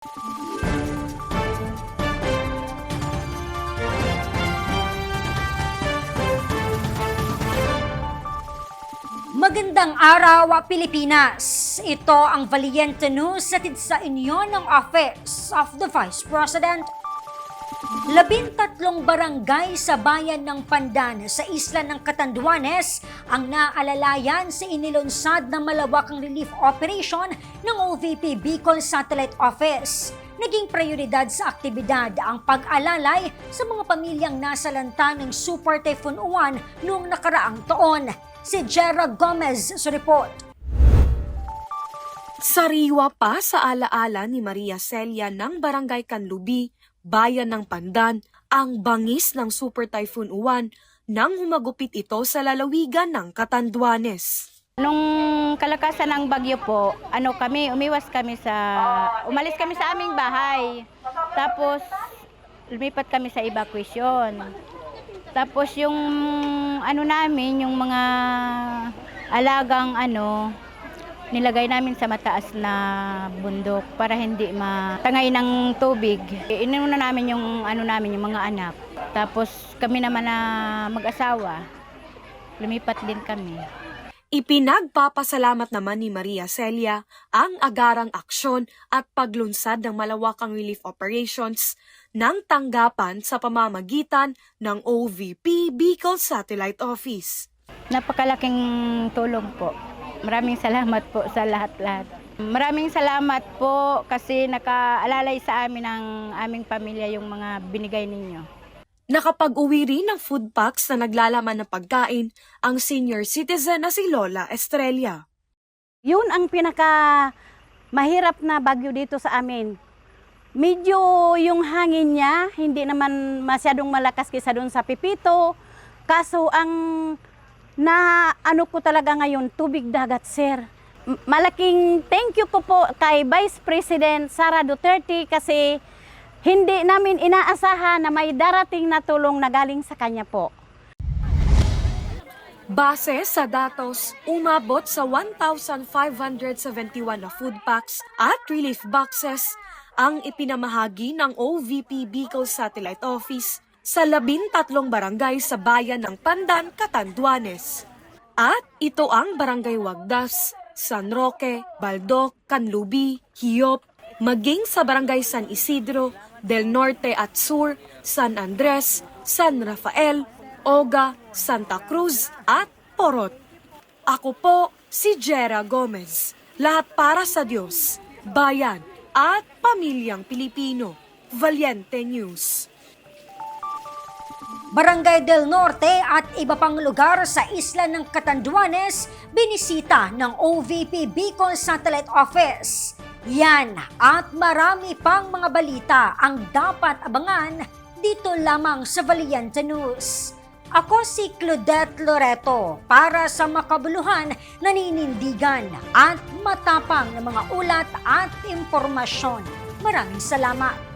Magandang araw, Pilipinas! Ito ang Valiente News hatid sa inyo ng Office of the Vice President. 13 barangay sa bayan ng Pandan sa isla ng Catanduanes ang naalalayan sa inilunsad ng malawakang relief operation ng OVP Bicol Satellite Office. Naging prioridad sa aktibidad ang pag-alalay sa mga pamilyang nasalanta ng Super Typhoon Uwan noong nakaraang taon. Si Jera Gomez sa report. Sariwa pa sa alaala ni Maria Celia ng Barangay Canlubi, Bayan ng Pandan, ang bangis ng Super Typhoon Uwan nang humagupit ito sa lalawigan ng Catanduanes. Nung kalakasan ng bagyo po, umalis kami sa aming bahay. Tapos lumipat kami sa evacuation. Tapos yung yung mga alagang nilagay namin sa mataas na bundok para hindi matangay ng tubig. Inuna namin yung yung mga anak. Tapos kami naman na mag-asawa, lumipat din kami. Ipinagpapasalamat naman ni Maria Celia ang agarang aksyon at paglunsad ng malawakang relief operations ng tanggapan sa pamamagitan ng OVP Bicol Satellite Office. Napakalaking tulong po. Maraming salamat po sa lahat-lahat. Maraming salamat po kasi nakaalalay sa amin ng aming pamilya yung mga binigay ninyo. Nakapag-uwi rin ng food packs na naglalaman ng pagkain ang senior citizen na si Lola Estrella. Yun ang pinaka mahirap na bagyo dito sa amin. Medyo yung hangin niya, hindi naman masyadong malakas kaysa doon sa Pipito. Kaso ang ko talaga ngayon, tubig dagat, sir. Malaking thank you ko po kay Vice President Sara Duterte kasi hindi namin inaasahan na may darating na tulong na galing sa kanya po. Base sa datos, umabot sa 1,571 na food packs at relief boxes ang ipinamahagi ng OVP Bicol Satellite Office sa 13 barangay sa bayan ng Pandan, Catanduanes. At ito ang Barangay Wagdas, San Roque, Baldoc, Canlubi, Hiop, maging sa Barangay San Isidro, Del Norte at Sur, San Andres, San Rafael, Oga, Santa Cruz at Porot. Ako po si Jera Gomez. Lahat para sa Diyos, bayan at pamilyang Pilipino. Valiente News. Barangay Del Norte at iba pang lugar sa isla ng Catanduanes binisita ng OVP Bicol Satellite Office. Yan at marami pang mga balita ang dapat abangan dito lamang sa Valiente News. Ako si Claudette Loreto para sa makabuluhan, naninindigan at matapang na mga ulat at impormasyon. Maraming salamat.